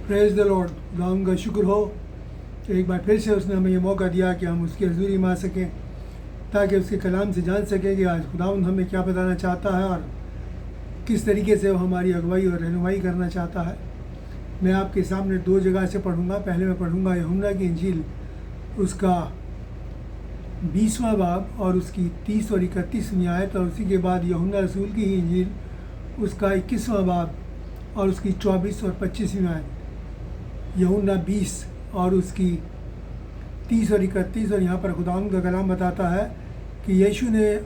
Praise the Lord. खुदावंद का शुक्र हो कि एक बार फिर से उसने हमें ये मौका दिया कि हम उसकी हज़ूरी में आ सकें, ताकि उसके कलाम से जान सकें कि आज खुदावंद हमें क्या बताना चाहता है और किस तरीके से वो हमारी अगुवाई और रहनुमाई करना चाहता है। मैं आपके सामने दो जगह से पढ़ूंगा। पहले मैं पढ़ूंगा यूहन्ना की इंजील, उसका 20वां बाब और उसकी 30 और 31वीं आयत, और उसी के बाद यूहन्ना रसूल की इंजील, उसका 21वां बाब और उसकी 24 और 25वीं आयत। यूहन्ना 20 और उसकी 30 और 31, और यहाँ पर खुदावंद का कलाम बताता है कि यीशु ने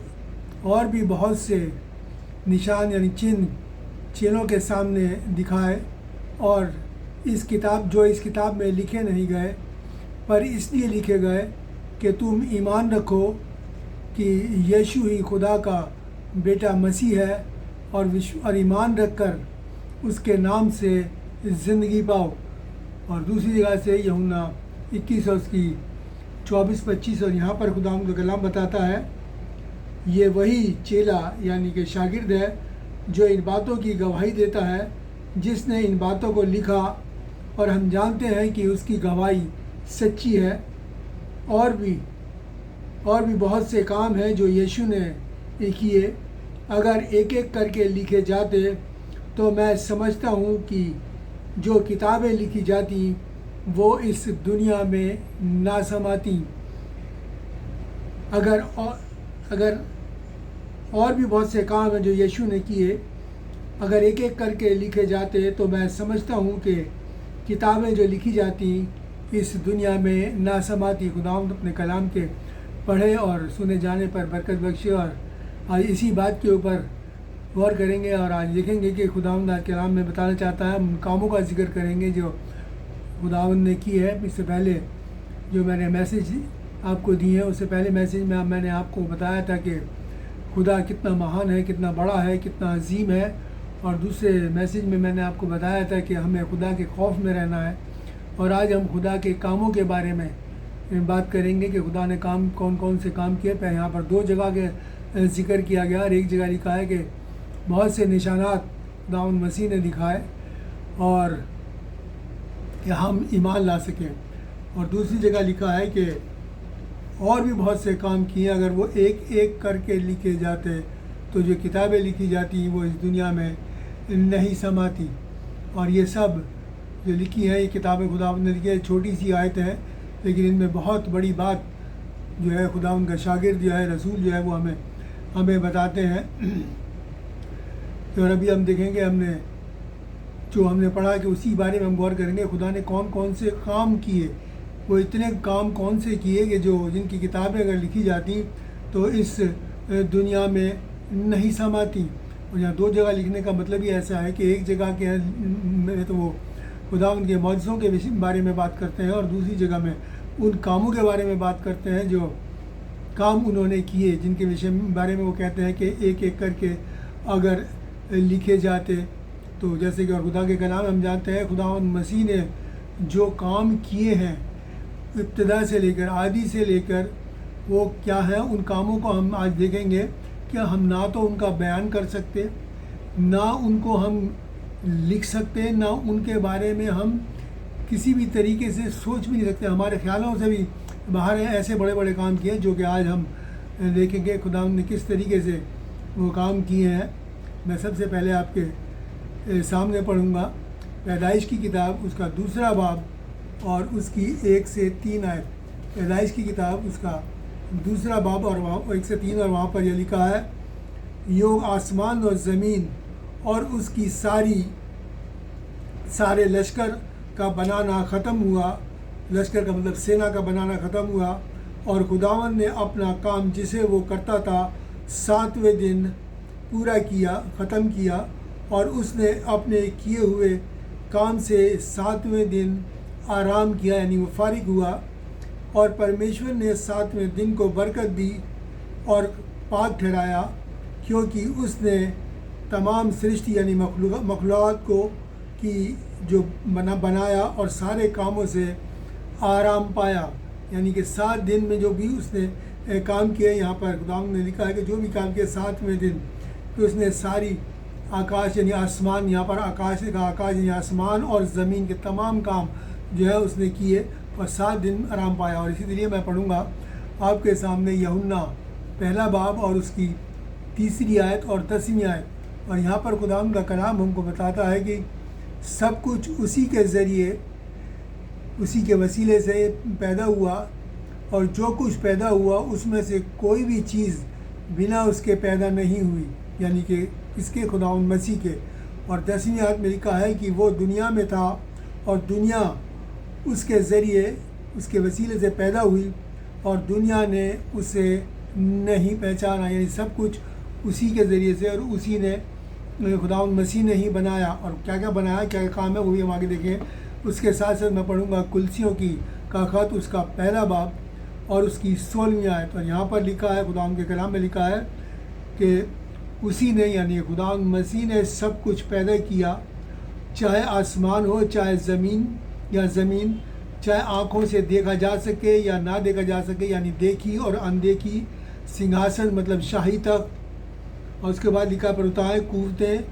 और भी बहुत से निशान यानी चिन्हों के सामने दिखाए, और इस किताब में लिखे नहीं गए, पर इसलिए लिखे गए कि तुम ईमान रखो कि यीशु ही खुदा का बेटा मसीह है, और ईमान रखकर उसके नाम से ज़िंदगी पाओ। और दूसरी जगह से यूहन्ना 21 और उसकी 24-25, और यहाँ पर खुदावंद का कलाम बताता है, ये वही चेला यानी कि शागिर्द है जो इन बातों की गवाही देता है, जिसने इन बातों को लिखा, और हम जानते हैं कि उसकी गवाही सच्ची है। और भी बहुत से काम हैं जो यीशु ने किए। अगर एक एक करके लिखे जाते तो मैं समझता हूँ कि जो किताबें लिखी जाती वो इस दुनिया में ना समाती। अगर और भी बहुत से काम हैं जो यीशु ने किए, अगर एक एक करके लिखे जाते तो मैं समझता हूँ कि किताबें जो लिखी जाती इस दुनिया में ना समाती। खुदावंद अपने कलाम के पढ़े और सुने जाने पर बरकत बख्शे, और आज इसी बात के ऊपर गौर करेंगे और आज देखेंगे कि खुदावंद आज कलाम में बताना चाहता है। हम कामों का जिक्र करेंगे जो खुदावंद ने की है। इससे पहले जो मैंने मैसेज आपको दी है, उससे पहले मैसेज में मैंने आपको बताया था कि खुदा कितना महान है, कितना बड़ा है, कितना अजीम है। और दूसरे मैसेज में मैंने आपको बताया था कि हमें खुदा के खौफ में रहना है। और आज हम खुदा के कामों के बारे में बात करेंगे कि खुदा ने काम कौन कौन से काम किए। पहले यहाँ पर दो जगह के जिक्र किया गया, और एक जगह लिखा है कि बहुत से निशानात खुदावंद मसीह ने दिखाए और कि हम ईमान ला सकें। और दूसरी जगह लिखा है कि और भी बहुत से काम किए। अगर वो एक एक करके लिखे जाते तो जो किताबें लिखी जाती वो इस दुनिया में नहीं समाती। और ये सब जो लिखी हैं, ये किताबें खुदावंद ने लिखी है। छोटी सी आयत है, लेकिन इनमें बहुत बड़ी बात जो है खुदावंद का शागिर्द जो है, रसूल जो है, वो हमें बताते हैं। और अभी हम देखेंगे, हमने पढ़ा कि उसी बारे में हम गौर करेंगे। खुदा ने कौन कौन से काम किए, वो इतने काम कौन से किए कि जिनकी किताबें अगर लिखी जाती तो इस दुनिया में नहीं समाती। और यहाँ दो जगह लिखने का मतलब ही ऐसा है कि एक जगह के में तो वो खुदावंद के मौजज़ों के बारे में बात करते हैं, और दूसरी जगह में उन कामों के बारे में बात करते हैं जो काम उन्होंने किए, जिनके बारे में वो कहते हैं कि एक एक करके अगर लिखे जाते तो। जैसे कि और खुदा के कलाम हम जानते हैं, खुदावंद मसीह ने जो काम किए हैं इब्तिदा से लेकर, आदि से लेकर, वो क्या है, उन कामों को हम आज देखेंगे कि हम ना तो उनका बयान कर सकते, ना उनको हम लिख सकते, ना उनके बारे में हम किसी भी तरीके से सोच भी नहीं सकते। हमारे ख्यालों से भी बाहर ऐसे बड़े बड़े काम किए जो कि आज हम देखेंगे खुदावंद ने किस तरीके से वो काम किए हैं। मैं सबसे पहले आपके सामने पढ़ूंगा पैदाइश की किताब, उसका 2 बाब और उसकी 1 से 3 आयत। पैदाइश की किताब, उसका 2 बाब और 1 से 3, और वहाँ पर यह लिखा है, योग आसमान और ज़मीन और उसकी सारे लश्कर का बनाना ख़त्म हुआ। लश्कर का मतलब सेना का बनाना ख़त्म हुआ, और खुदावंद ने अपना काम जिसे वो करता था 7वें दिन पूरा किया, ख़त्म किया। और उसने अपने किए हुए काम से 7वें दिन आराम किया, यानी वो फारिग हुआ। और परमेश्वर ने 7वें दिन को बरकत दी और पाक ठहराया, क्योंकि उसने तमाम सृष्टि यानी मखलूक़ात को की जो बनाया और सारे कामों से आराम पाया। यानी कि 7 दिन में जो भी उसने काम किए, यहाँ पर खुदावंद ने लिखा है कि जो भी काम किया 7वें दिन, तो उसने सारी आकाश यानी आसमान, यहाँ पर आकाश का आकाश यानी आसमान और ज़मीन के तमाम काम जो है उसने किए और 7 दिन आराम पाया। और इसीलिए मैं पढ़ूँगा आपके सामने यूहन्ना पहला बाब और उसकी 3री आयत और 10वीं आयत। और यहाँ पर खुदावंद का कलाम हमको बताता है कि सब कुछ उसी के ज़रिए, उसी के वसीले से पैदा हुआ, और जो कुछ पैदा हुआ उसमें से कोई भी चीज़ बिना उसके पैदा नहीं हुई, यानी कि इसके खुदावंद मसीह के। और 10वीं आयत में लिखा है कि वो दुनिया में था और दुनिया उसके ज़रिए, उसके वसीले से पैदा हुई और दुनिया ने उसे नहीं पहचाना। यानी सब कुछ उसी के ज़रिए से और उसी ने, खुदावंद मसीह ने ही बनाया। और क्या क्या बनाया, क्या क्या काम है, वो भी हम आगे देखें। उसके साथ साथ मैं पढ़ूँगा कुलसियों की का खत, उसका पहला बाब और उसकी 16वीं आयत। और यहाँ पर लिखा है, खुदावंद के कलाम में लिखा है कि उसी ने, यानी खुदावंद मसीह ने सब कुछ पैदा किया, चाहे आसमान हो, चाहे ज़मीन या ज़मीन, चाहे आँखों से देखा जा सके या ना देखा जा सके, यानी देखी और अनदेखी, सिंहासन मतलब शाही तक, और उसके बाद लिखा प्रभुताएँ, कुव्वतें,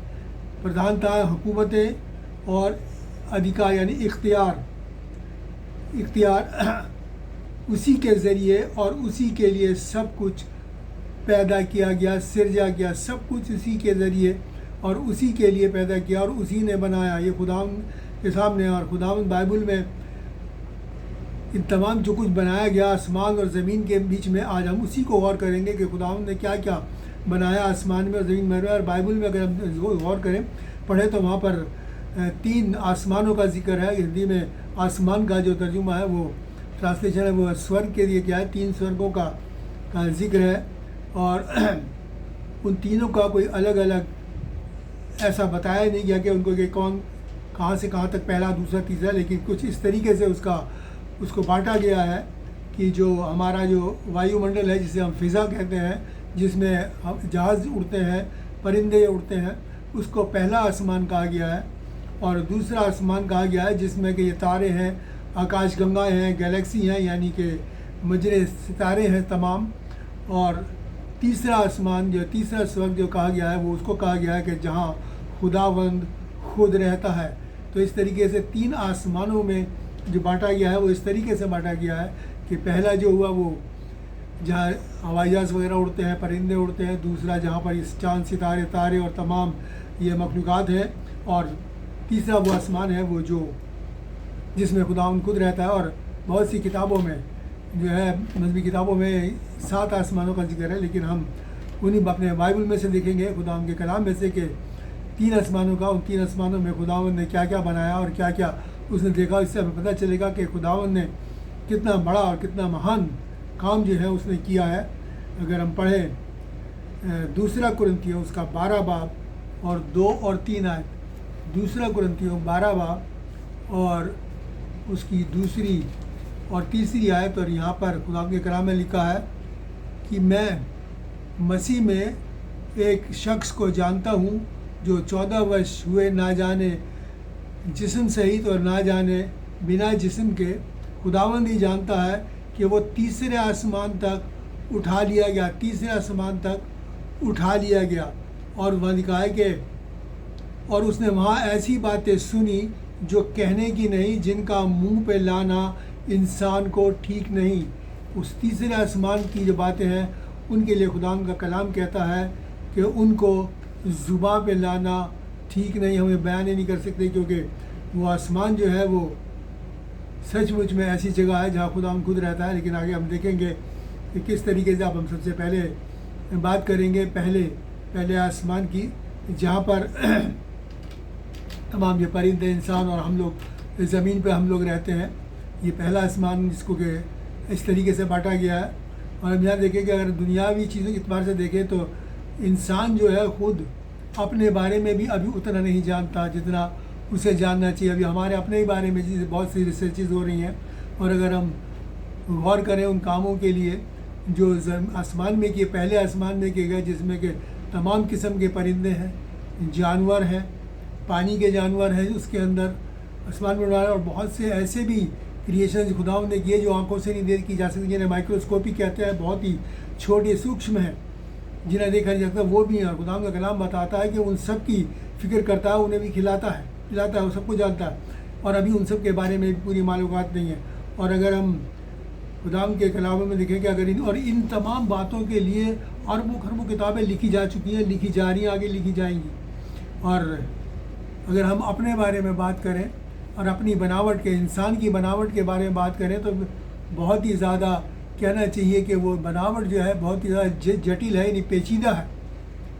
प्रधानताएँ, हुकूमतें और अधिकार यानी इख्तियार उसी के ज़रिए और उसी के लिए सब कुछ पैदा किया गया, सिरजा गया। सब कुछ उसी के ज़रिए और उसी के लिए पैदा किया और उसी ने बनाया। ये खुदावंद के सामने, और खुदावंद बाइबल में इन तमाम जो कुछ बनाया गया आसमान और ज़मीन के बीच में, आज हम उसी को गौर करेंगे कि खुदावंद ने क्या क्या बनाया आसमान में और ज़मीन में। और बाइबल में अगर हम गौर करें, पढ़ें, तो वहाँ पर 3 आसमानों का जिक्र है। हिंदी में आसमान का जो तर्जुमा है, वो ट्रांसलेशन है, वो स्वर्ग के लिए क्या है, 3 स्वर्गों का जिक्र है। और उन तीनों का कोई अलग अलग ऐसा बताया नहीं गया कि उनको कि कौन कहाँ से कहाँ तक पहला, दूसरा, तीसरा, लेकिन कुछ इस तरीके से उसको बांटा गया है कि जो हमारा जो वायुमंडल है, जिसे हम फ़िज़ा कहते हैं, जिसमें हम जहाज़ उड़ते हैं, परिंदे उड़ते हैं, उसको पहला आसमान कहा गया है। और दूसरा आसमान कहा गया है जिसमें कि ये तारे हैं, आकाश गंगाएँ हैं, गैलेक्सी हैं, यानी कि मजरे सितारे हैं तमाम। और तीसरा आसमान, जो तीसरा स्वर्ग जो कहा गया है, वो उसको कहा गया है कि जहाँ खुदावंद खुद रहता है। तो इस तरीके से 3 आसमानों में जो बांटा गया है, वो इस तरीके से बांटा गया है कि पहला जो हुआ वो जहाँ हवाई जहाज़ वगैरह उड़ते हैं, परिंदे उड़ते हैं। दूसरा जहाँ पर इस चाँद, सितारे, तारे और तमाम ये मखलूक़ात हैं। और तीसरा वो आसमान है वो जो जिसमें खुदावंद खुद रहता है। और बहुत सी किताबों में जो है, मज़हबी किताबों में 7 आसमानों का जिक्र है, लेकिन हम उन्हीं अपने बाइबल में से देखेंगे, खुदावंद के कलाम में से, कि 3 आसमानों का, उन 3 आसमानों में खुदावंद ने क्या क्या बनाया और क्या क्या उसने देखा। इससे हमें पता चलेगा कि खुदावंद ने कितना बड़ा और कितना महान काम जो है उसने किया है। अगर हम पढ़ें दूसरा कुरिन्थियों उसका 12 बाब और 2 और 3 आयत, दूसरा कुरिन्थियों 12 बाब और उसकी 2री और 3री आयत। और यहाँ पर खुदावंद के कलाम में लिखा है कि मैं मसीह में एक शख्स को जानता हूँ जो 14 वर्ष हुए ना जाने जिस्म सहित और ना जाने बिना जिस्म के। खुदावंद ही जानता है कि वो तीसरे आसमान तक उठा लिया गया, तीसरे आसमान तक उठा लिया गया। और वह लिखा है कि और उसने वहाँ ऐसी बातें सुनी जो कहने की नहीं, जिनका मुंह पे लाना इंसान को ठीक नहीं। उस तीसरे आसमान की जो बातें हैं उनके लिए खुदावंद का कलाम कहता है कि उनको ज़ुबान पे लाना ठीक नहीं, हमें बयान ही नहीं कर सकते, क्योंकि वो आसमान जो है वो सचमुच में ऐसी जगह है जहाँ खुदावंद खुद रहता है। लेकिन आगे हम देखेंगे कि किस तरीके से। अब हम सबसे पहले बात करेंगे पहले आसमान की, जहाँ पर तमाम ये परिंदे, इंसान और हम लोग ज़मीन पे हम लोग रहते हैं। ये पहला आसमान जिसको कि इस तरीके से बांटा गया है। और हम यहाँ देखें कि अगर दुनियावी चीज़ों के एतबार से देखें तो इंसान जो है ख़ुद अपने बारे में भी अभी उतना नहीं जानता जितना उसे जानना चाहिए। अभी हमारे अपने ही बारे में जैसे बहुत सी रिसर्चेज हो रही हैं, और अगर हम गौर करें उन कामों के लिए जो आसमान में किए, पहले आसमान में किए गए, जिसमें कि तमाम किस्म के परिंदे हैं, जानवर हैं, पानी के जानवर हैं उसके अंदर आसमान में बनाया, और बहुत से ऐसे भी क्रिएशन खुदावंद ने किए जो आंखों से नहीं देखी जा सकती, जिन्हें माइक्रोस्कोपी कहते हैं, बहुत ही छोटे सूक्ष्म हैं। जिन्हें देखा नहीं सकता वो भी हैं। और खुदावंद का कलाम बताता है कि उन सब की फ़िक्र करता है, उन्हें भी खिलाता है, वो सबको जानता है, और अभी उन सब के बारे में भी पूरी मालूमात नहीं है। और अगर हम खुदावंद के कलाम में देखें कि अगर इन तमाम बातों के लिए अरबों खरबों किताबें लिखी जा चुकी हैं, लिखी जा रही हैं, आगे लिखी जाएंगी। और अगर हम अपने बारे में बात करें और अपनी बनावट के, इंसान की बनावट के बारे में बात करें, तो बहुत ही ज़्यादा कहना चाहिए कि वो बनावट जो है बहुत ही ज़्यादा जटिल है, यानी पेचीदा है,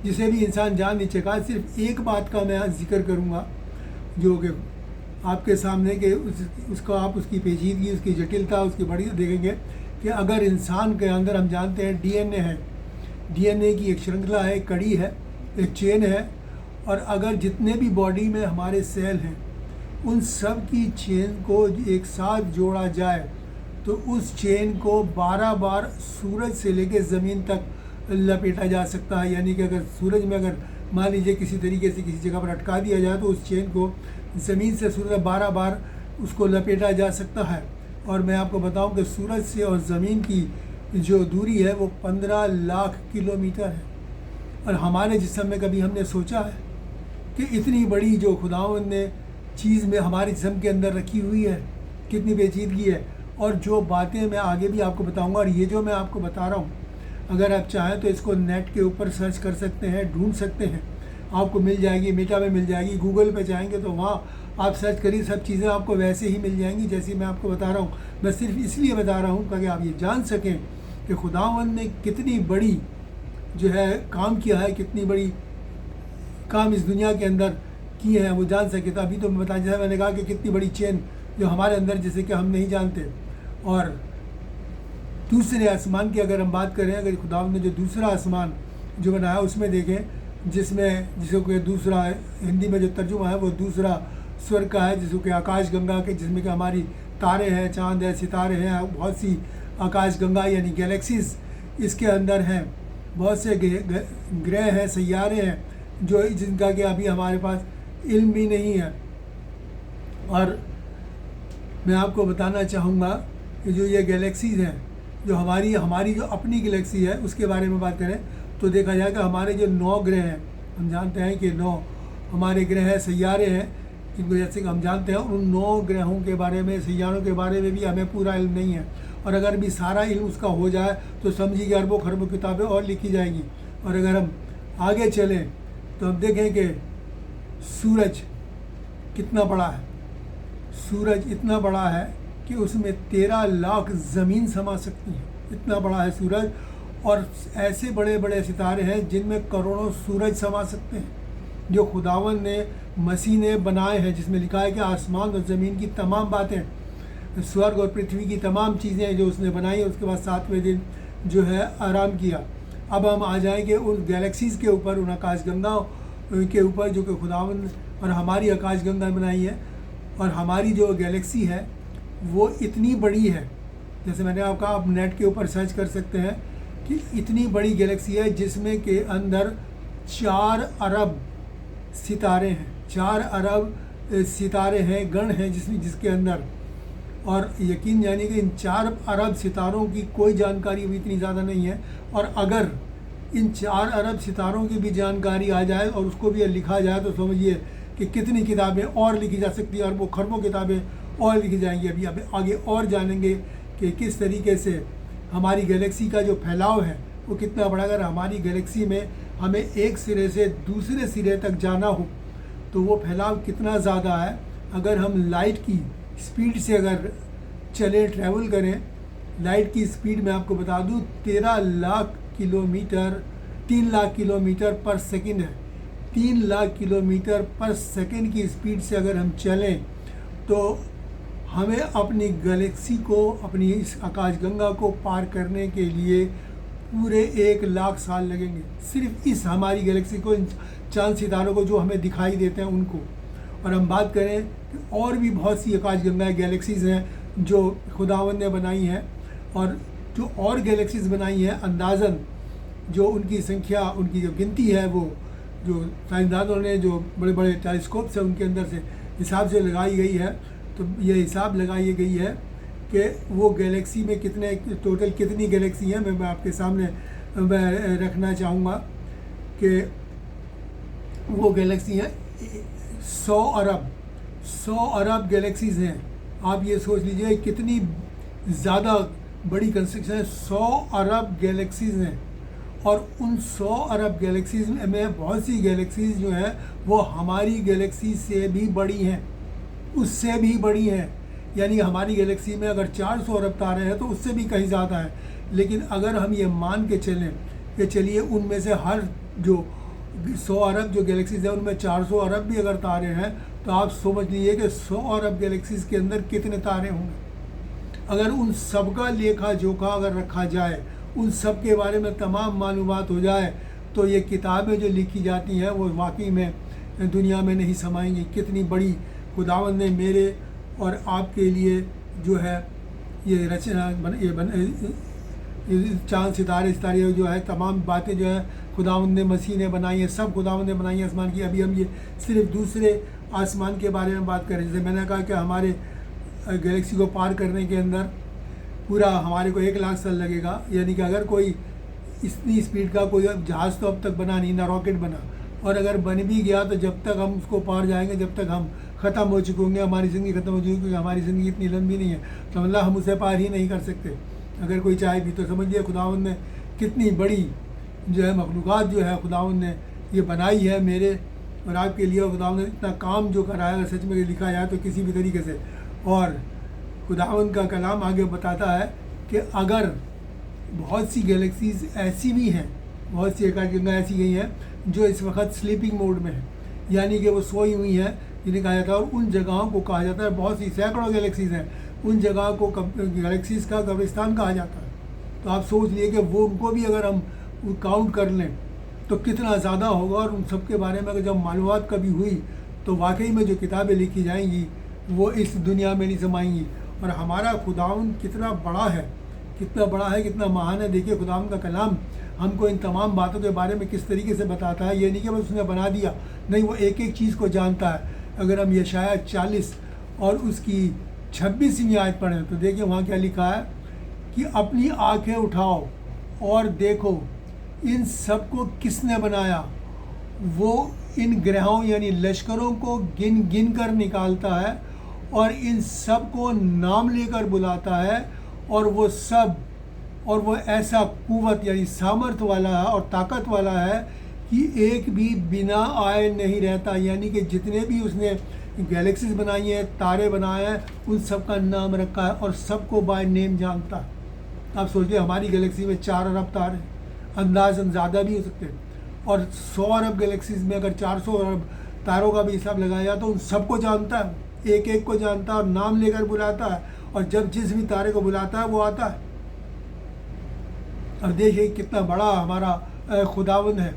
जिसे भी इंसान जान नहीं सका। सिर्फ एक बात का मैं जिक्र करूँगा जो कि आपके सामने के उसको आप उसकी पेचीदगी, उसकी जटिलता, उसकी बड़ी देखेंगे कि अगर इंसान के अंदर हम जानते हैं डीएनए है, डीएनए की एक श्रृंखला है, एक कड़ी है, एक चेन है, और अगर जितने भी बॉडी में हमारे सेल हैं उन सब की चेन को एक साथ जोड़ा जाए तो उस चेन को 12 बार सूरज से लेकर ज़मीन तक लपेटा जा सकता है। यानी कि अगर सूरज में अगर मान लीजिए किसी तरीके से किसी जगह पर अटका दिया जाए तो उस चेन को ज़मीन से सूरज 12 बार उसको लपेटा जा सकता है। और मैं आपको बताऊं कि सूरज से और ज़मीन की जो दूरी है वो 15 लाख किलोमीटर है। और हमारे जिस्म में कभी हमने सोचा है कि इतनी बड़ी जो खुदावंद ने चीज़ में हमारे जिस्म के अंदर रखी हुई है, कितनी पेचीदगी है। और जो बातें मैं आगे भी आपको बताऊंगा, और ये जो मैं आपको बता रहा हूँ, अगर आप चाहें तो इसको नेट के ऊपर सर्च कर सकते हैं, ढूंढ सकते हैं, आपको मिल जाएगी, मेटा में मिल जाएगी, गूगल पे जाएंगे तो वहाँ आप सर्च करिए, सब चीज़ें आपको वैसे ही मिल जाएंगी जैसी मैं आपको बता रहा हूँ। मैं सिर्फ इसलिए बता रहा हूँ ताकि आप ये जान सकें कि खुदावंद ने कितनी बड़ी जो है काम किया है, कितनी बड़ी काम इस दुनिया के अंदर किए हैं, वो जान सके। तो अभी तो मैं बता, जैसा मैंने कहा कि कितनी बड़ी चेन जो हमारे अंदर जिसे कि हम नहीं जानते। और दूसरे आसमान की अगर हम बात करें, अगर खुदावंद ने जो दूसरा आसमान जो बनाया उसमें देखें, जिसको कि दूसरा हिंदी में जो तर्जुमा है वो दूसरा स्वर्ग का है, जिसको कि आकाश गंगा के, जिसमें कि हमारी तारे हैं, चांद है, सितारे हैं, बहुत सी आकाश गंगा यानी गैलेक्सीज इसके अंदर हैं, बहुत से ग्रह हैं, सैयारे हैं जो जिनका कि अभी हमारे पास इल्म भी नहीं है। और मैं आपको बताना चाहूँगा कि जो ये गैलेक्सीज हैं, जो हमारी जो अपनी गैलेक्सी है उसके बारे में बात करें तो देखा जाए कि हमारे जो 9 ग्रह हैं, हम जानते हैं कि 9 हमारे ग्रह हैं, सैयारे हैं, जिनको जैसे कि हम जानते हैं उन 9 ग्रहों के बारे में, सैयारों के बारे में भी हमें पूरा इल्म नहीं है। और अगर भी सारा इल्म उसका हो जाए तो समझिए अरबों खरबों किताबें और लिखी जाएंगी। और अगर हम आगे चलें तो हम देखें कि सूरज कितना बड़ा है। सूरज इतना बड़ा है कि उसमें 13 लाख ज़मीन समा सकती है, इतना बड़ा है सूरज। और ऐसे बड़े बड़े सितारे हैं जिनमें करोड़ों सूरज समा सकते हैं, जो खुदावंद ने, मसीह ने बनाए हैं, जिसमें लिखा है कि आसमान और ज़मीन की तमाम बातें, स्वर्ग और पृथ्वी की तमाम चीज़ें जो उसने बनाई, उसके बाद 7वें दिन जो है आराम किया। अब हम आ जाएंगे उन गैलेक्सीज़ के ऊपर, उन आकाशगंगाओं के ऊपर जो कि खुदावंद और हमारी आकाशगंगा बनाई है। और हमारी जो गैलेक्सी है वो इतनी बड़ी है, जैसे मैंने आपका, आप नेट के ऊपर सर्च कर सकते हैं कि इतनी बड़ी गैलेक्सी है जिसमें के अंदर 4 अरब सितारे हैं, 4 अरब सितारे हैं, गण हैं जिसके अंदर। और यकीन जानिए कि इन 4 अरब सितारों की कोई जानकारी भी इतनी ज़्यादा नहीं है। और अगर इन 4 अरब सितारों की भी जानकारी आ जाए और उसको भी लिखा जाए तो समझिए कि कितनी किताबें और लिखी जा सकती हैं, अरबों खरबों किताबें और लिखी जाएंगी। अभी आगे और जानेंगे कि किस तरीके से हमारी गैलेक्सी का जो फैलाव है वो कितना बड़ा। अगर हमारी गैलेक्सी में हमें एक सिरे से दूसरे सिरे तक जाना हो तो वो फैलाव कितना ज़्यादा है। अगर हम लाइट की स्पीड से अगर चलें, ट्रैवल करें, लाइट की स्पीड मैं आपको बता दूं 13 लाख किलोमीटर, 3 लाख किलोमीटर पर सेकंड है। 3 लाख किलोमीटर पर सेकंड की स्पीड से अगर हम चलें तो हमें अपनी गैलेक्सी को, अपनी इस आकाशगंगा को पार करने के लिए पूरे 1 लाख साल लगेंगे, सिर्फ इस हमारी गैलेक्सी को, इन चांद सितारों को जो हमें दिखाई देते हैं उनको। और हम बात करें कि और भी बहुत सी आकाशगंगाएँ, गैलेक्सीज़ हैं जो खुदावंद ने बनाई हैं। और जो और गैलेक्सीज़ बनाई हैं, अंदाज़न जो उनकी संख्या, उनकी जो गिनती है, वो जो साइंसदानों ने जो बड़े बड़े टेलीस्कोप से उनके अंदर से हिसाब से लगाई गई है। तो ये हिसाब लगाई गई है कि वो गैलेक्सी में टोटल कितनी गैलेक्सी हैं। मैं आपके सामने मैं रखना चाहूँगा कि वो गैलेक्सी हैं 100 अरब गैलेक्सीज़ हैं। आप ये सोच लीजिए कितनी ज़्यादा बड़ी कंस्ट्रक्शन है। 100 अरब गैलेक्सीज़ हैं और उन 100 अरब गैलेक्सीज़ में बहुत सी गैलेक्सीज़ जो हैं वो हमारी गैलेक्सी से भी बड़ी हैं, उससे भी बड़ी हैं। यानी हमारी गैलेक्सी में अगर 400 अरब तारे हैं तो उससे भी कहीं ज़्यादा है। लेकिन अगर हम ये मान के चलें कि चलिए उनमें से हर जो 100 अरब जो गैलेक्सीज़ हैं उनमें 400 अरब भी अगर तारे हैं तो आप समझ लीजिए कि 100 अरब गैलेक्सीज़ के अंदर कितने तारे होंगे। अगर उन सब का लेखा जोखा अगर रखा जाए, उन सब के बारे में तमाम मालूमात हो जाए, तो ये किताबें जो लिखी जाती हैं वो वाकई में दुनिया में नहीं समाएंगी। कितनी बड़ी खुदावंद ने मेरे और आपके लिए जो है ये रचना चाँद सितारे सितारे जो है तमाम बातें जो है खुदावंद ने मसीह ने बनाई हैं, सब खुदावंद ने बनाई हैं आसमान की। अभी हम ये सिर्फ दूसरे आसमान के बारे में बात करें। जैसे मैंने कहा कि हमारे गैलेक्सी को पार करने के अंदर पूरा हमारे को 1 लाख साल लगेगा। यानी कि अगर कोई इतनी स्पीड का कोई जहाज़ तो अब तक बना नहीं, ना रॉकेट बना, और अगर बन भी गया तो जब तक हम उसको पार जाएंगे जब तक हम ख़त्म हो चुके होंगे, हमारी ज़िंदगी ख़त्म हो चुकी, क्योंकि हमारी ज़िंदगी इतनी लंबी नहीं है तो मतलब हम उसे पार ही नहीं कर सकते अगर कोई चाहे भी। तो समझिए खुदावंद ने कितनी बड़ी जो है मखलूक़ात जो है खुदावंद ने ये बनाई है मेरे और आपके लिए। और खुदावंद ने इतना काम जो कराया अगर सच में लिखा जाए तो किसी भी तरीके से। और खुदावंद का कलाम आगे बताता है कि अगर बहुत सी गैलेक्सीज़ ऐसी भी हैं, बहुत सी आकाशगंगा ऐसी गई हैं जो इस वक्त स्लीपिंग मोड में है, यानी कि वो सोई हुई हैं जिन्हें कहा जाता है। और उन जगहों को कहा जाता है, बहुत सी सैकड़ों गैलेक्सीज़ हैं, उन जगहों को गैलेक्सीज़ का कब्रिस्तान कहा जाता है। तो आप सोच लिए कि वो उनको भी अगर हम काउंट कर लें तो कितना ज़्यादा होगा। और उन सब के बारे में अगर जब मालूमात कभी हुई तो वाकई में जो किताबें लिखी जाएंगी वो इस दुनिया में नहीं समाएंगी। और हमारा खुदावंद कितना बड़ा है, कितना बड़ा है, कितना महान है। देखिए खुदावंद का कलाम हमको इन तमाम बातों के बारे में किस तरीके से बताता है। ये नहीं कि बस उसने बना दिया, नहीं, वो एक एक चीज़ को जानता है। अगर हम यशाया 40 और उसकी 26वीं आयत पढ़ें तो देखिए वहाँ क्या लिखा है कि अपनी आंखें उठाओ और देखो इन सब को किसने बनाया। वो इन ग्रहों यानी लश्करों को गिन गिन कर निकालता है और इन सब को नाम लेकर बुलाता है। और वो ऐसा कुव्वत यानी सामर्थ वाला है और ताकत वाला है कि एक भी बिना आए नहीं रहता। यानी कि जितने भी उसने गैलेक्सीज बनाई हैं, तारे बनाए हैं, उन सब का नाम रखा है और सबको बाय नेम जानता है। आप सोचिए हमारी गैलेक्सी में 4 अरब तारे, अंदाज़न ज़्यादा भी हो सकते हैं। और 100 अरब गैलेक्सीज में अगर 400 अरब तारों का भी हिसाब लगाया तो उन सबको जानता है, एक एक को जानता है और नाम लेकर बुलाता है। और जब जिस भी तारे को बुलाता है वो आता है। अब देखिए कितना बड़ा हमारा खुदावंद है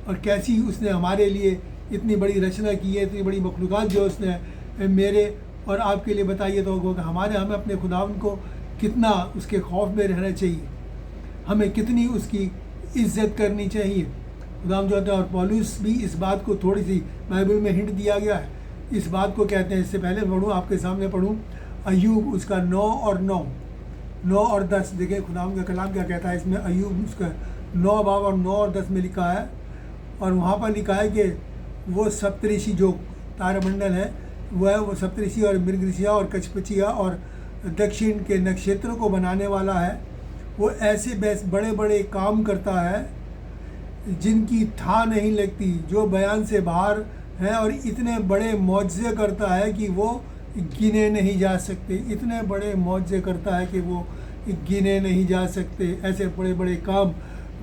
और कैसी उसने हमारे लिए इतनी बड़ी रचना की है, इतनी बड़ी मखलूक़ात जो उसने मेरे और आपके लिए बताइए। तो हमें अपने खुदावंद को कितना उसके खौफ में रहना चाहिए, हमें कितनी उसकी इज़्ज़त करनी चाहिए। खुदावंद जो होता है, और पौलुस भी इस बात को थोड़ी सी बाइबल में हिंट दिया गया है, इस बात को कहते हैं। इससे पहले पढ़ूँ, आपके सामने पढ़ूँ अय्यूब उसका 9 और 10। देखिए खुदावंद का कलाम क्या कहता है इसमें। अय्यूब उसका 9 बाब और 9 और 10 में लिखा है, और वहाँ पर लिखा है कि वो सप्तऋषि जो तारामंडल है वो सप्तऋषि और मृगऋषिया और कचपचिया और दक्षिण के नक्षत्रों को बनाने वाला है। वो ऐसे बड़े बड़े काम करता है जिनकी था नहीं लगती, जो बयान से बाहर है, और इतने बड़े मौजज़े करता है कि वो गिने नहीं जा सकते। इतने बड़े मौजज़े करता है कि वो गिने नहीं जा सकते। ऐसे बड़े बड़े काम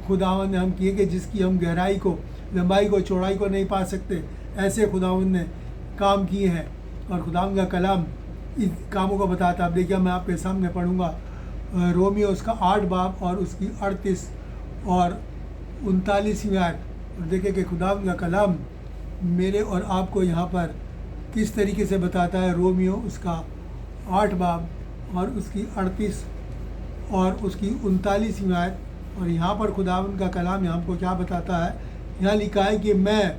खुदावंद ने हम किए कि जिसकी हम गहराई को, लंबाई को, चौड़ाई को नहीं पा सकते। ऐसे खुदावंद ने काम किए हैं और खुदावंद का कलाम इन कामों को बताता है। अब देखिए मैं आपके सामने पढ़ूँगा रोमियो उसका 8 बाब और उसकी 38 और 39वीं आयत। और देखिए कि खुदावंद का कलाम मेरे और आपको यहाँ पर किस तरीके से बताता है। रोमियो उसका 8 बाब और उसकी 38 और उसकी 39वीं आयत। और यहाँ पर खुदावंद का कलाम हमको क्या बताता है। यहाँ लिखा है कि मैं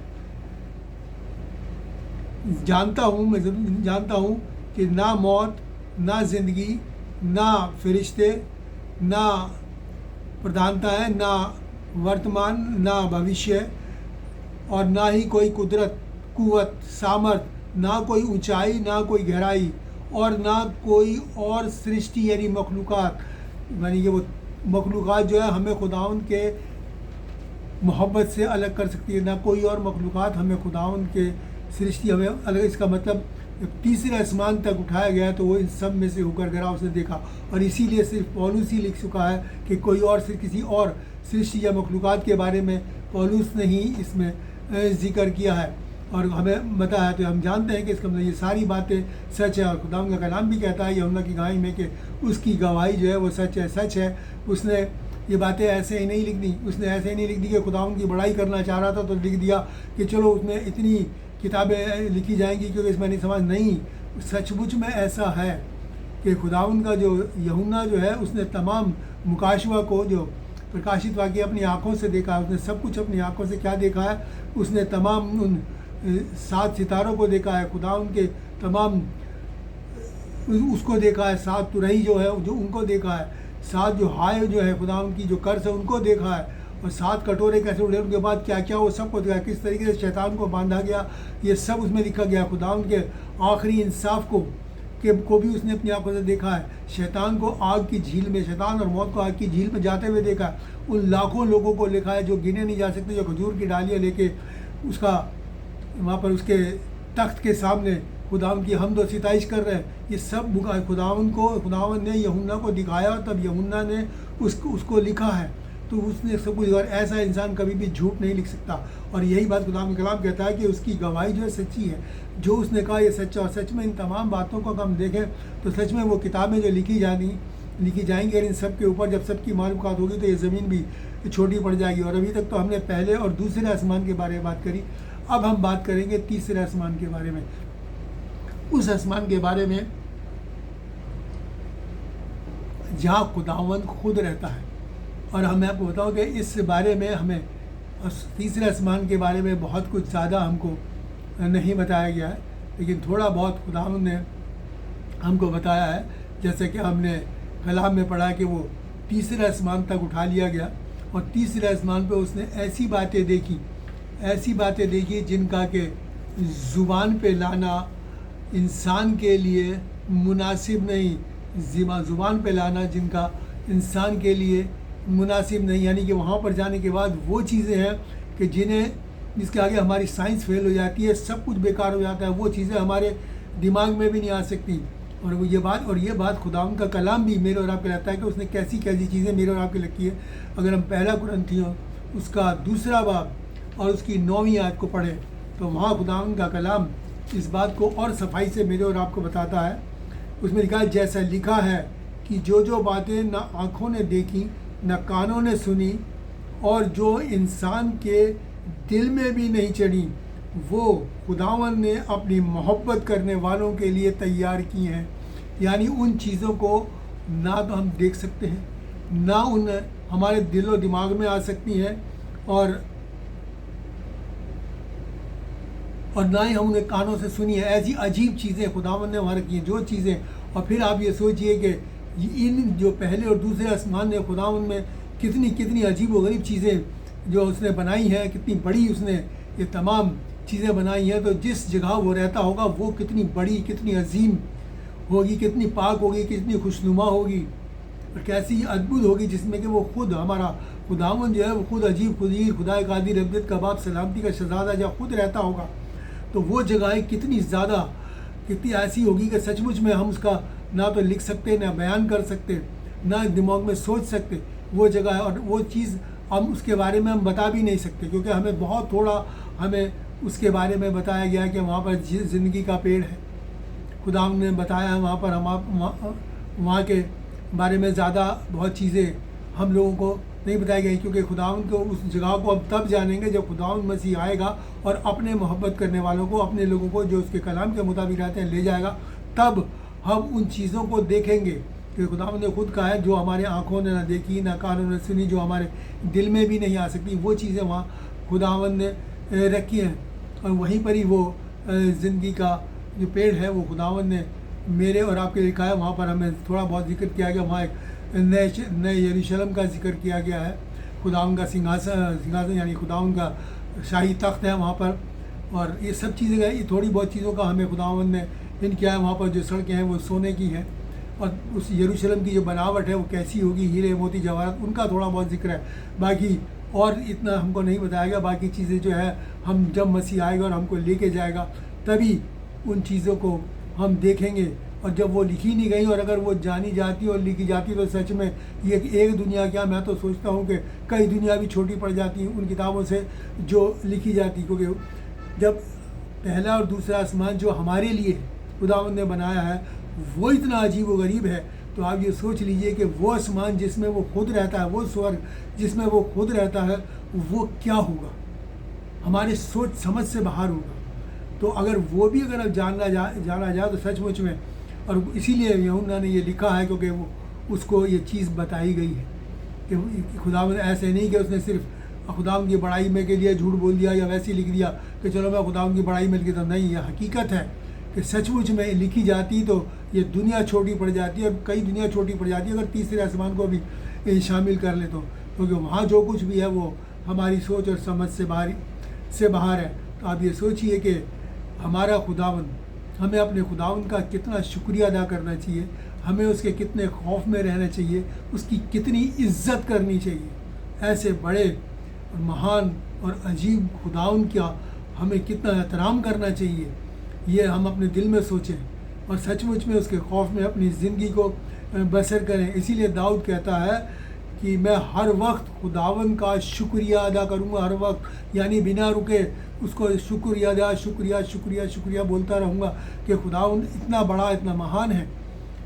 जानता हूँ कि ना मौत, ना ज़िंदगी, ना फरिश्ते, ना प्रधानता है, ना वर्तमान, ना भविष्य, और ना ही कोई कुदरत, कुव्वत, सामर्थ, ना कोई ऊंचाई, ना कोई गहराई, और ना कोई और सृष्टि यानी मखलूक़ात, यानी कि वो मखलूक़ात जो है हमें खुदावंद के मोहब्बत से अलग कर सकती है। ना कोई और मखलूक़ात हमें खुदावंद के सृष्टि हमें अलग। इसका मतलब जब तीसरे आसमान तक उठाया गया तो वो इन सब में से होकर गया, उसने देखा। और इसीलिए सिर्फ पौलुस ही लिख चुका है कि कोई और सिर्फ किसी और सृष्टि या मखलूक़ात के बारे में पौलुस ने ही इसमें जिक्र किया है और हमें बताया। तो हम जानते हैं कि इसका मतलब ये सारी बातें सच है। और खुदावंद का कलाम भी कहता है यूहन्ना की गवाही में कि उसकी गवाही जो है वो सच है, सच है। उसने ये बातें ऐसे ही नहीं लिख दी, उसने ऐसे ही नहीं लिख दी कि खुदावंद की बड़ाई करना चाह रहा था तो लिख दिया कि चलो उसमें इतनी किताबें लिखी जाएंगी क्योंकि इसमें नहीं समझ। नहीं, सचमुच में ऐसा है कि खुदावंद का जो यूहन्ना जो है उसने तमाम मुकाशवा को जो प्रकाशित वाक्य अपनी आँखों से देखा है। उसने सब कुछ अपनी आँखों से क्या देखा है, उसने तमाम उन 7 सितारों को देखा है, खुदावंद के तमाम उसको देखा है, 7 तुरही जो है जो उनको देखा है, 7 जो हाय जो है खुदावंद की जो कर्स है उनको देखा है, और 7 कटोरे कैसे उड़े उनके बाद क्या क्या वो सबको देखा, किस तरीके से शैतान को बांधा गया, ये सब उसमें लिखा गया। खुदावंद के आखिरी इंसाफ को भी उसने अपनी आंखों से देखा है। शैतान को आग की झील में, शैतान और मौत को आग की झील में जाते हुए देखा है। उन लाखों लोगों को लिखा है जो गिने नहीं जा सकते, जो खजूर की डालियाँ लेके उसका वहाँ पर उसके तख्त के सामने खुदावंद की हमद व सिताइश कर रहे हैं। ये सब खुदावंद ने यूहन्ना को दिखाया, तब यूहन्ना ने उसको लिखा है। तो उसने सब कुछ, और ऐसा इंसान कभी भी झूठ नहीं लिख सकता। और यही बात खुदावंद का कलाम कहता है कि उसकी गवाही जो है सच्ची है, जो उसने कहा ये सच्चा। और सच में इन तमाम बातों को हम देखें तो सच में वो किताबें जो लिखी जाएंगी, और इन सब के ऊपर जब सबकी मालूमात होगी तो ये ज़मीन भी छोटी पड़ जाएगी। और अभी तक तो हमने पहले और दूसरे आसमान के बारे में बात करी, अब हम बात करेंगे तीसरे आसमान के बारे में। उस आसमान के बारे में जहाँ खुदावंद खुद रहता है। और मैं आपको बताऊँ कि इस बारे में हमें तीसरे आसमान के बारे में बहुत कुछ ज़्यादा हमको नहीं बताया गया है, लेकिन थोड़ा बहुत खुदावंद ने हमको बताया है। जैसे कि हमने कलाम में पढ़ा कि वो तीसरे आसमान तक उठा लिया गया, और तीसरे आसमान पे उसने ऐसी बातें देखी जिनका के ज़ुबान पे लाना इंसान के लिए मुनासिब नहीं, ज़ुबान पे लाना जिनका इंसान के लिए मुनासिब नहीं। यानी कि वहाँ पर जाने के बाद वो चीज़ें हैं कि जिसके आगे हमारी साइंस फेल हो जाती है, सब कुछ बेकार हो जाता है, वो चीज़ें हमारे दिमाग में भी नहीं आ सकती। और ये बात खुदावंद का कलाम भी मेरे और आपके रहता है कि उसने कैसी कैसी चीज़ें मेरे और आपके लिखी है। अगर हम पहला कुरिन्थियों उसका 2 बाब और उसकी 9वीं आयत को पढ़ें तो वहाँ खुदावंद का कलाम इस बात को और सफाई से मेरे और आपको बताता है। उसमें लिखा है, जैसा लिखा है कि जो बातें न आँखों ने देखी न कानों ने सुनी और जो इंसान के दिल में भी नहीं चढ़ी, वो खुदावंद ने अपनी मोहब्बत करने वालों के लिए तैयार की हैं। यानी उन चीज़ों को ना तो हम देख सकते हैं, ना उन हमारे दिल और दिमाग में आ सकती हैं, और ना ही हम उन्हें कानों से सुनी है। ऐसी अजीब चीज़ें खुदावंद ने हमारे की हैं, जो चीज़ें। और फिर आप ये सोचिए कि इन जो पहले और दूसरे आसमान ने खुदावंद में कितनी अजीब व गरीब चीज़ें जो उसने बनाई हैं, कितनी बड़ी उसने ये तमाम चीज़ें बनाई हैं। तो जिस जगह वो रहता होगा वो कितनी बड़ी, कितनी अजीम होगी, कितनी पाक होगी, कितनी खुशनुमा होगी, और कैसी अद्भुत होगी, जिसमें कि वो खुद हमारा खुदावंद जो है वो खुद अजीब खुदीर खुदा कादिर अब्दत का बाप सलामती का शहजादा जब खुद रहता होगा, तो वो जगहें कितनी ऐसी होगी कि सचमुच में हम उसका ना तो लिख सकते, ना बयान कर सकते, ना दिमाग में सोच सकते वो जगह है। और वो चीज़ हम उसके बारे में हम बता भी नहीं सकते, क्योंकि हमें बहुत थोड़ा हमें उसके बारे में बताया गया कि वहाँ पर ज़िंदगी का पेड़ है। खुदावंद ने बताया है वहाँ पर, हम वहाँ के बारे में ज़्यादा बहुत चीज़ें हम लोगों को नहीं बताई गई, क्योंकि खुदावंद को उस जगह को अब तब जानेंगे जब खुदावंद मसीह आएगा और अपने मोहब्बत करने वालों को, अपने लोगों को जो उसके कलाम के मुताबिक रहते हैं ले जाएगा। तब हम उन चीज़ों को देखेंगे कि खुदावंद ने खुद कहा है, जो हमारे आँखों ने ना देखी, ना कानों ने सुनी, जो हमारे दिल में भी नहीं आ सकती, वो चीज़ें वहाँ खुदावंद ने रखी हैं। और वहीं पर ही वो ज़िंदगी का जो पेड़ है वो खुदावंद ने मेरे और आपके लिखा है। वहाँ पर हमें थोड़ा बहुत जिक्र किया गया, वहाँ एक नए यरूशलेम का जिक्र किया गया है। खुदावन का सिंहासन यानी खुदावन का शाही तख्त है वहाँ पर। और ये सब चीज़ें ये थोड़ी बहुत चीज़ों का हमें खुदावन ने इन किया है। वहाँ पर जो सड़कें हैं वो सोने की हैं, और उस यरूशलेम की जो बनावट है वो कैसी होगी, हीरे मोती जवाहरात, उनका थोड़ा बहुत जिक्र है। बाकी और इतना हमको नहीं बताया गया। बाकी चीज़ें जो है हम जब मसीह आएगा और हमको लेके जाएगा तभी उन चीज़ों को हम देखेंगे। और जब वो लिखी नहीं गई और अगर वो जानी जाती और लिखी जाती तो सच में ये एक दुनिया क्या, मैं तो सोचता हूँ कि कई दुनिया भी छोटी पड़ जाती उन किताबों से जो लिखी जाती। क्योंकि जब पहला और दूसरा आसमान जो हमारे लिए खुदावंद ने बनाया है वो इतना अजीब व गरीब है, तो आप ये सोच लीजिए कि वो आसमान जिसमें वो खुद रहता है, वो स्वर्ग जिसमें वो खुद रहता है, वो क्या होगा, हमारे सोच समझ से बाहर होगा। तो अगर वो भी अगर जाना जाए तो सचमुच में, और इसीलिए यूहन्ना ने ये लिखा है क्योंकि वो उसको ये चीज़ बताई गई है कि खुदावंद ऐसे नहीं कि उसने सिर्फ खुदावंद की बड़ाई में के लिए झूठ बोल दिया या वैसे ही लिख दिया कि चलो मैं खुदावंद की बड़ाई में लिख देता। नहीं, यह हकीकत है कि सचमुच में लिखी जाती तो ये दुनिया छोटी पड़ जाती है, और कई दुनिया छोटी पड़ जाती है अगर तीसरे आसमान को भी शामिल कर ले तो, क्योंकि वहाँ जो कुछ भी है वो हमारी सोच और समझ से बाहर है। तो आप ये सोचिए कि हमारा खुदावंद, हमें अपने खुदावंद का कितना शुक्रिया अदा करना चाहिए, हमें उसके कितने खौफ में रहना चाहिए, उसकी कितनी इज्जत करनी चाहिए। ऐसे बड़े और महान और अजीब खुदावंद का हमें कितना एहतराम करना चाहिए, ये हम अपने दिल में सोचें और सचमुच में उसके खौफ में अपनी ज़िंदगी को बसर करें। इसीलिए दाऊद कहता है कि मैं हर वक्त खुदावंद का शुक्रिया अदा करूँगा, हर वक्त यानी बिना रुके उसको शुक्रिया बोलता रहूँगा कि खुदावंद इतना बड़ा, इतना महान है,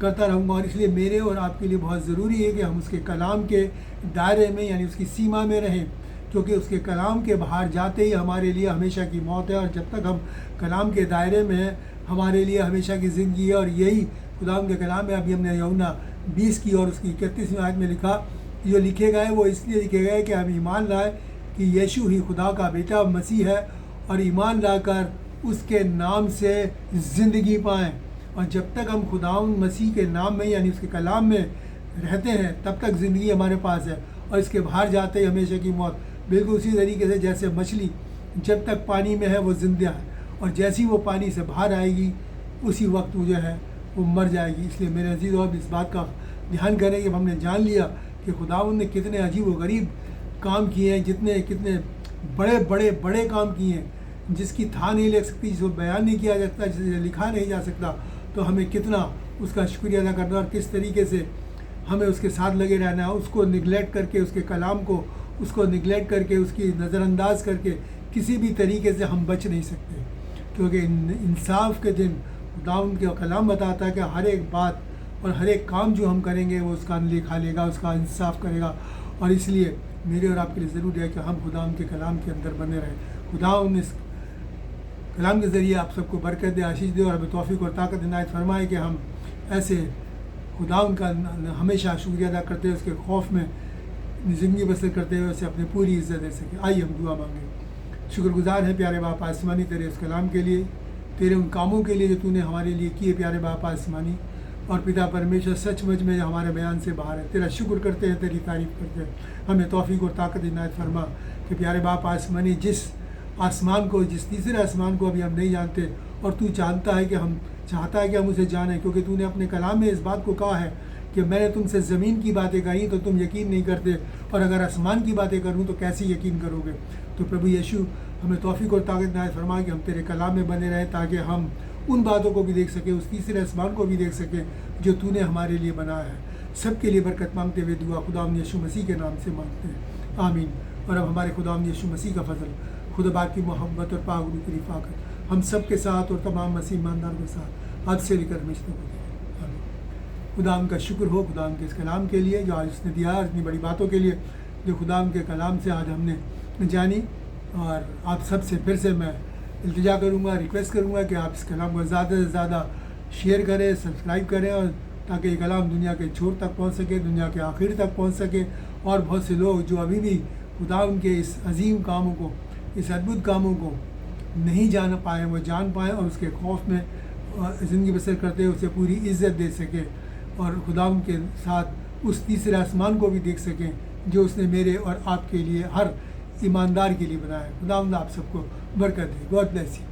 करता रहूँगा। और इसलिए मेरे और आपके लिए बहुत ज़रूरी है कि हम उसके कलाम के दायरे में यानी उसकी सीमा में रहें, क्योंकि उसके कलाम के बाहर जाते ही हमारे लिए हमेशा की मौत है, और जब तक हम कलाम के दायरे में हैं हमारे लिए हमेशा की ज़िंदगी है। और यही खुदाम के कलाम में अभी हमने यूहन्ना 20 की और उसकी 31वीं आयत में लिखा, जो लिखे गए वो इसलिए लिखे गए कि हम ईमान लाए कि यीशु ही खुदा का बेटा मसीह है, और ईमान लाकर उसके नाम से ज़िंदगी पाएँ। और जब तक हम खुदावंद मसीह के नाम में यानी उसके कलाम में रहते हैं तब तक ज़िंदगी हमारे पास है, और इसके बाहर जाते ही हमेशा की मौत। बिल्कुल उसी तरीके से जैसे मछली जब तक पानी में है वो जिंदा है, और जैसी वो पानी से बाहर आएगी उसी वक्त वो जो है वो मर जाएगी। इसलिए मेरे अजीज़ और इस बात का ध्यान करें कि हमने जान लिया कि खुदावंद ने कितने अजीब व गरीब काम किए हैं, कितने बड़े काम किए हैं जिसकी था नहीं ले सकती, जिसको बयान नहीं किया जा सकता, जिसे लिखा नहीं जा सकता। तो हमें कितना उसका शुक्रिया अदा करना और किस तरीके से हमें उसके साथ लगे रहना है, उसको निगलेक्ट करके, उसके कलाम को उसको निगलेक्ट करके, उसकी नज़रअंदाज करके किसी भी तरीके से हम बच नहीं सकते। क्योंकि इंसाफ के दिन खुदावंद का कलाम बताता है कि हर एक बात और हर एक काम जो हम करेंगे वो उसका लेखा लेगा, उसका इंसाफ करेगा। और इसलिए मेरे और आपके लिए ज़रूरी है कि हम खुदावंद के कलाम के अंदर बने रहें। खुदावंद इस कलाम के ज़रिए आप सबको बरकत दे, आशीष दे, और हमें तौफीक और ताकत इनायत फरमाए कि हम ऐसे खुदावंद का हमेशा शुक्रिया अदा करते हुए, उसके खौफ में ज़िंदगी बसर करते हुए उसे अपनी पूरी इज़्ज़त दे सके। आइए हम दुआ मांगें। शुक्रगुजार हैं प्यारे बाप आसमानी तेरे उस कलाम के लिए, तेरे उन कामों के लिए जो तूने हमारे लिए किए प्यारे बाप आसमानी। और पिता परमेश्वर सचमुच में हमारे बयान से बाहर है, तेरा शुक्र करते हैं, तेरी तारीफ़ करते हैं। हमें तौफीक और ताकत इनायत फरमा कि प्यारे बाप आसमानी जिस आसमान को, जिस तीसरे आसमान को अभी हम नहीं जानते, और तू चाहता है कि हम उसे जानें, क्योंकि तूने अपने कलाम में इस बात को कहा है कि मैंने तुमसे ज़मीन की बातें कही तो तुम यकीन नहीं करते, और अगर आसमान की बातें करूं तो कैसे यकीन करोगे। तो प्रभु यीशु हमें तौफीक और ताकत इनायत फरमा कि हम तेरे कलाम में बने रहें, ताकि हम उन बातों को भी देख सकें, उस तीसरे आसमान को भी देख सकें जो तूने हमारे लिए बनाया है। सबके लिए बरकत मांगते हुए दुआ खुदावंद यीशु मसीह के नाम से मांगते हैं, आमीन। और अब हमारे खुदावंद यीशु मसीह का फजल, खुदा बाप की मोहब्बत और पाक रूह की रिफ़ाक़त हम सब के साथ और तमाम मसीह ईमानदारों के साथ आज से लेकर हमेशा तक होती है, आमीन। खुदाम का शुक्र हो खुदाम के इस कलाम के लिए जो आज उसने दिया, इतनी बड़ी बातों के लिए जो खुदाम के कलाम से आज हमने जानी। और आप सब से फिर से मैं इल्तिजा करूँगा, रिक्वेस्ट करूँगा कि आप इस कलाम को ज़्यादा से ज़्यादा शेयर करें, सब्सक्राइब करें, और ताकि ये कलाम दुनिया के छोर तक पहुँच सके, दुनिया के आखिर तक पहुँच सके, और बहुत से लोग जो अभी भी खुदाम के इस अजीम कामों को, इस अद्भुत कामों को नहीं जान पाए वो जान पाएँ, और उसके खौफ में ज़िंदगी बसर करते हुए उसे पूरी इज़्ज़त दे सके, और खुदाम के साथ उस तीसरे आसमान को भी देख सकें जो उसने मेरे और आपके लिए, हर ईमानदार के लिए बनाया है। खुदावंद आप सबको बरकत दे। God bless you.